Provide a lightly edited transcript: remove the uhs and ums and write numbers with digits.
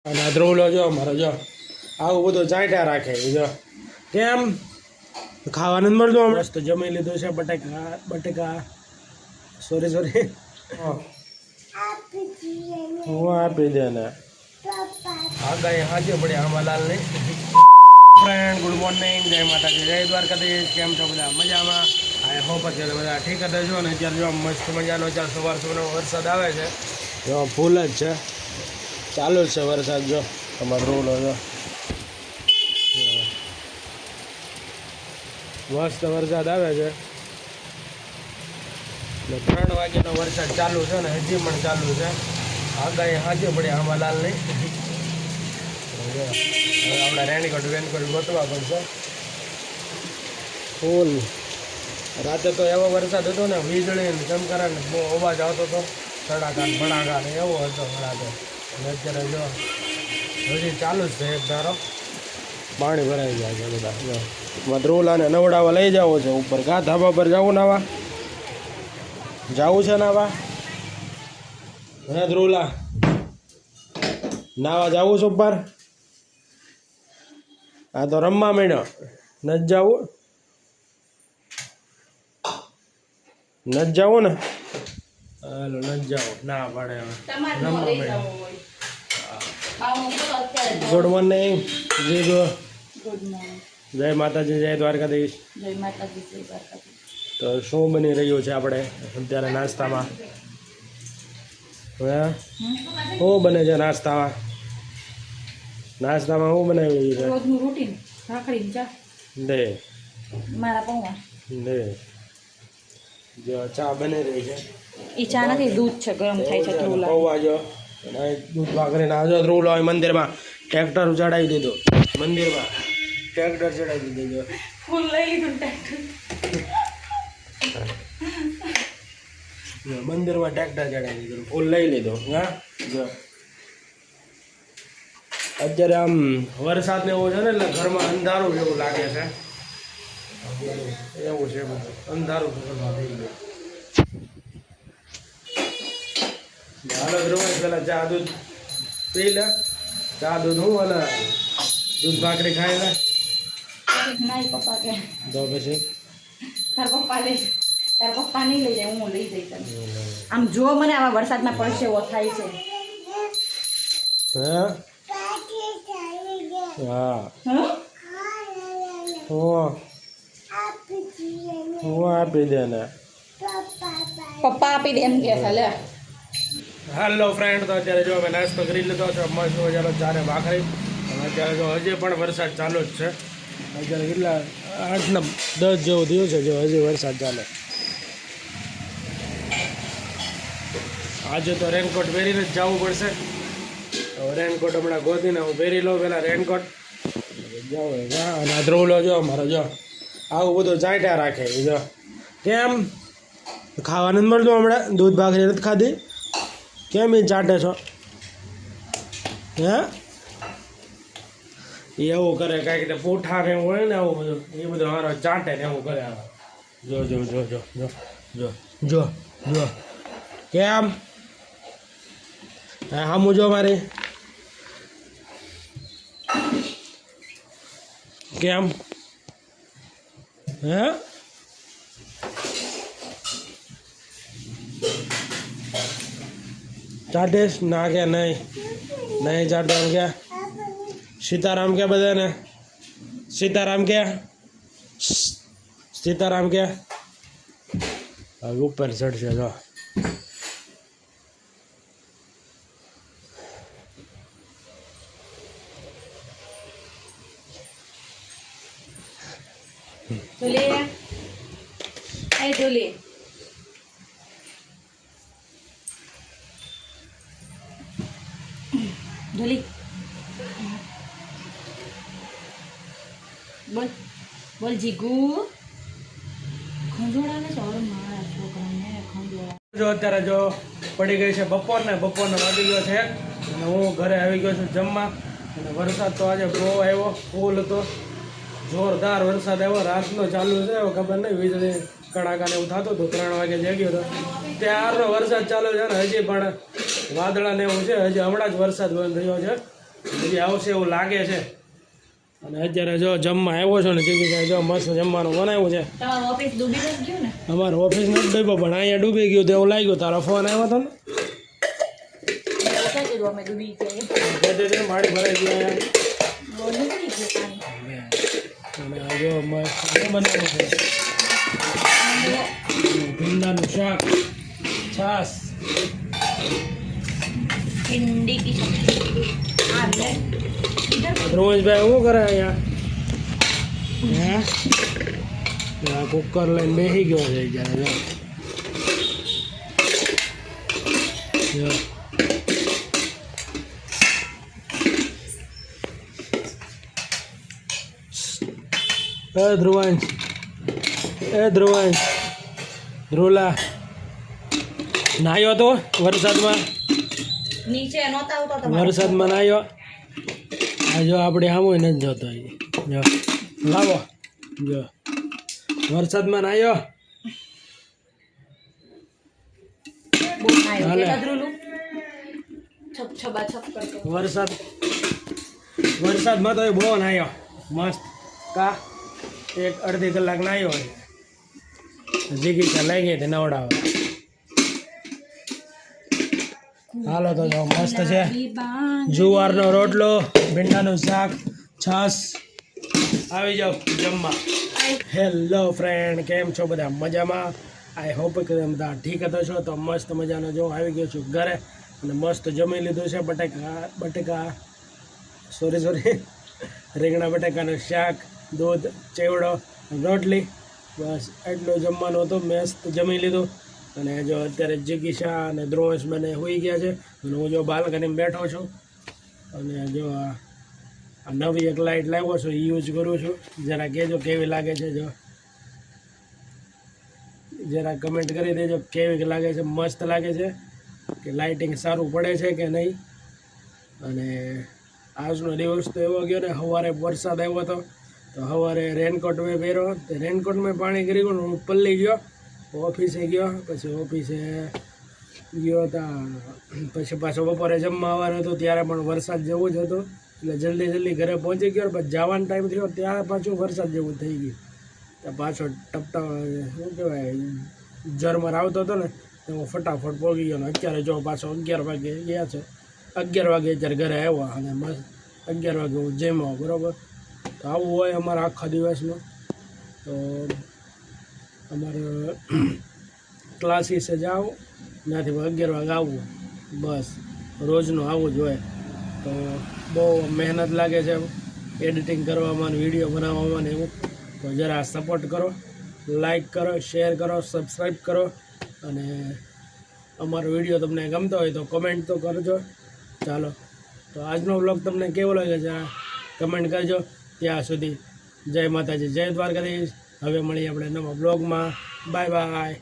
અને આ ધ્રુવલો જો અમારો જો આવું બધું ચાટ્યા રાખે જો કેમ ખાવાનું જ મળતું હમણાં તો જમી લીધું છે બટેકા સોરી હું આપી દે ને આગાહી હાજે પડે આંબાલાલ ને ફ્રેન્ડ ગુડ મોર્નિંગ જય માતાજી જય દ્વારકાધીશ કેમ છો બધા મજામાં આઈ હોપ અત્યારે બધા ઠીક જ છો ને અત્યારે જો મસ્ત મજાનો ચાલ સવાર વરસાદ આવે છે જો ફૂલ જ છે ચાલુ જ છે વરસાદ જો તમારો રોલો જો મસ્ત વરસાદ આવે છે ને 3 વાગ્યાનો વરસાદ ચાલુ છે ને હજી પણ ચાલુ છે આગાહી હાજે પડે આંબાલાલની હવે આપણે રેનકોટ ગોતવા પડશે ફૂલ રાતે તો એવો વરસાદ હતો ને વીજળી ને ચમકારા ને બહુ અવાજ આવતો હતો તડાકા ભડાકા ને એવો હતો રાતે અને અત્યારે જો હજી ચાલુ જ છે એક ધારો પાણી ભરાઈ જાય છે બધા મધરુલાને નવડાવવા લઈ જવો છે ઉપર ઘા ધાબા પર જવું નાવા જવું છે નાવા હે ધ્રુવલા નાવા જવું છે ઉપર આ તો રમવા માંડ્યો નથી જવું ને હાલો નથી જવું ના પાડે હવે રમવા માંડ્યો ગુડ મોર્નિંગ જય માતાજી જય દ્વારકાધીશ તો શું બની રહ્યું છે આપણે અત્યારે નાસ્તામાં હે શું બને છે નાસ્તામાં શું બનાવ્યું છે રોજનું રૂટીન ભાખરી ચા દે મારા પૌવા દે જો ચા બની રહી છે ઈ ચા નથી દૂધ છે ગરમ થાય છે ધ્રુવલા પૌવા જો દૂધ ભાખરીને આજો ધ્રુવલો મંદિરમાં ટ્રેક્ટર ચડાવી દીધું મંદિરમાં ટ્રેક્ટર ચડાવી દીધું ફૂલ લઈ લીધું ટ્રેક્ટર મંદિરમાં ટ્રેક્ટર ચડાવી દીધું ફૂલ લઈ લીધો હા જો અત્યારે આમ વરસાદ ને એવું છે ને એટલે ઘરમાં અંધારું જેવું લાગે છે એવું છે બધું અંધારું ઘરમાં થઈ ગયું હાલો ધ્રુવાય પેલા ચા દૂધ પી લે ચા દૂધ હું અને દૂધ ભાખરી ખાઈ લે નાઈ પપ્પા કે તો પછી તાર પપ્પા નહીં લઈ જાય હું લઈ જઈ તને આમ જો મને આવા વરસાદમાં પરસેવો થાય છે હે હા હું આપી દે ને પપ્પા આપી દે એમ કે છે લે હાલો ફ્રેન્ડ તો અત્યારે જો અમે નાસ્તો કરી લીધો છે મસ્ત મજાનો ચારે ભાખરી અને અત્યારે જો હજી પણ વરસાદ ચાલુ જ છે અત્યારે કેટલા 8 ને 10 જેવું થયું છે જો હજી વરસાદ ચાલે આજે તો રેનકોટ પહેરીને જ જવું પડશે રેનકોટ હમણાં ગોતીને હું પહેરી લઉં પહેલાં રેનકોટ જાઓ અને આ ધ્રુવલો જો અમારો જો આવું બધું ચાટ્યા રાખે જો કેમ ખાવાનું જ મળતું હમણાં દૂધ ભાખરી નથી ખાધી કેમ એ ચાટે છો હે એવું કરે કાંઈક પૂઠા ને એવું હોય ને આવું બધું એ બધું મારો ચાટે ને એવું કરે જો જો જો જો જો જો જો જો કેમ હા હામું જો મારી કેમ હે ચાટેશ ના કે નહીં ચાટે એમ કે સીતારામ કે બધાને સીતારામ કે હવે ઉપર ચડશે જો જોલી બોલ જીગુ ખંજોડાને ચોર મારા છોકરાને ખંજોડા જો અત્યારે જો પડી ગઈ છે બપોરનો વાગી ગયો છે અને હું ઘરે આવી ગયો છું જમવા અને વરસાદ તો આજે બહુ આવ્યો ફૂલ હતો જોરદાર વરસાદ આવ્યો રાતનો ચાલુ છે ખબર નહીં વીજળી કડાકાને એવું થતું હતું 3 વાગે જાગ્યો હતો ત્યારનો વરસાદ ચાલુ છે ને હજી પણ વાદળાને એવું છે હજી હમણાં જ વરસાદ બંધ થયો છે હજી આવશે એવું લાગે છે. અને અત્યારે જો જમવા આવ્યો છો ને જગ્યાએ જો મસ્ત જમવાનું બનાવ્યું છે. તમારું ઓફિસ ડૂબી ગયું ને? અમારો ઓફિસ નથી ડૂબ્યો પણ અહીંયા ડૂબી ગયું તો એવું લાગ્યું. તારો ફોન આવ્યો હતો ને અમે ડૂબી ગયા કહેતી હતી ને મારી ભરાઈ ગઈ અહીંયા. બહુ નીકળી ગયું અને પાણી. આ જો મસ્ત બનાવ્યું છે ભીંડાનું શાક, છાશ, ભીંડી કી સબ્જી. આ લે ધ્રુવેશભાઈ શું કરે અહીંયા? હે આ કુકર લઈને બેસી ગયો છે જ્યારે જો ધ્રુવાંશ ધ્રુલા નાહ્યો તો વરસાદમાં? નીચે નહોતા આવતો તમારો વરસાદમાં નાહ્યો? આ જો આપણે આમ નથી જોતો જો લાવો જો વરસાદમાં નાહ્યો. બહુ નાયો હાલે. કે કદરુલું છપ છબા છપ કરતો. વરસાદમાં તો એ બહુ નાહ્યો મસ્ત. કા એક અડધી કલાક નાહ્યો હોય જીગી લઈ ગઈ હતી નવડાવવા. હાલો તો જો મસ્ત છે જુવારનો રોટલો, ભીંડાનું શાક, છાશ. આવી જાઓ જમવા. હેલો ફ્રેન્ડ, કેમ છો બધા? મજામાં? આઈ હોપ કે તમે બધા ઠીક હતો છો. તો મસ્ત મજાનો જો આવી ગયો છું ઘરે અને મસ્ત જમી લીધું છે. બટેકા રીંગણા બટેકાનું શાક, દૂધ, ચેવડો, રોટલી, બસ એટલું જમવાનું હતું. મસ્ત જમી લીધું અને જો અત્યારે જિગીશા અને ધ્રુવેશ બંને હોઈ ગયા છે અને હું જો બાલ્કનીમાં બેઠો છું. અને જો આ નવી એક લાઇટ લાવ્યો છું, એ યુઝ કરું છું. જરા કહેજો કેવી લાગે છે. જો જરા કમેન્ટ કરી દેજો કેવી લાગે છે. મસ્ત લાગે છે કે લાઇટિંગ સારું પડે છે કે નહીં. અને આજનો દિવસ તો એવો ગયો ને, સવારે વરસાદ આવ્યો હતો તો સવારે રેનકોટ મેં પહેર્યો, તો રેનકોટમાં પાણી કરી ગયું. હું પલ્લી ગયો, ઓફિસે ગયો, પછી ઓફિસે ગયો હતા. પછી પાછો બપોરે જમવા આવવાનું હતું ત્યારે પણ વરસાદ જેવું જ હતું એટલે જલ્દી ઘરે પહોંચી ગયો. પછી જવાનો ટાઈમ થયો ત્યાં પાછું વરસાદ જેવું થઈ ગયું. તો પાછો ટપટા શું કહેવાય ઝરમર આવતો હતો ને તો હું ફટાફટ પહોંચી ગયો. ને અત્યારે જો પાછો 11 વાગે ગયા છે. 11 વાગે અત્યારે ઘરે આવ્યા અને મસ્ત 11 વાગે હું જમ્યો. બરાબર, તો આવું હોય અમારા આખા દિવસમાં. તો અમારે ક્લાસીસે જાઓ ત્યાંથી 11 વાગે આવવું, બસ રોજનું આવું જ હોય. તો બહુ મહેનત લાગે છે એડિટિંગ કરવામાં અને વિડીયો બનાવવામાં ને એવું. તો જરા સપોર્ટ કરો, લાઈક કરો, શેર કરો, સબસ્ક્રાઈબ કરો અને અમારો વિડીયો તમને ગમતો હોય તો કમેન્ટ તો કરજો. ચાલો, તો આજનો વ્લોગ તમને કેવો લાગે છે કમેન્ટ કરજો. ત્યાં સુધી જય માતાજી, જય દ્વારકાધીશ. હવે મળીએ આપણે નવા બ્લોગમાં. Bye bye.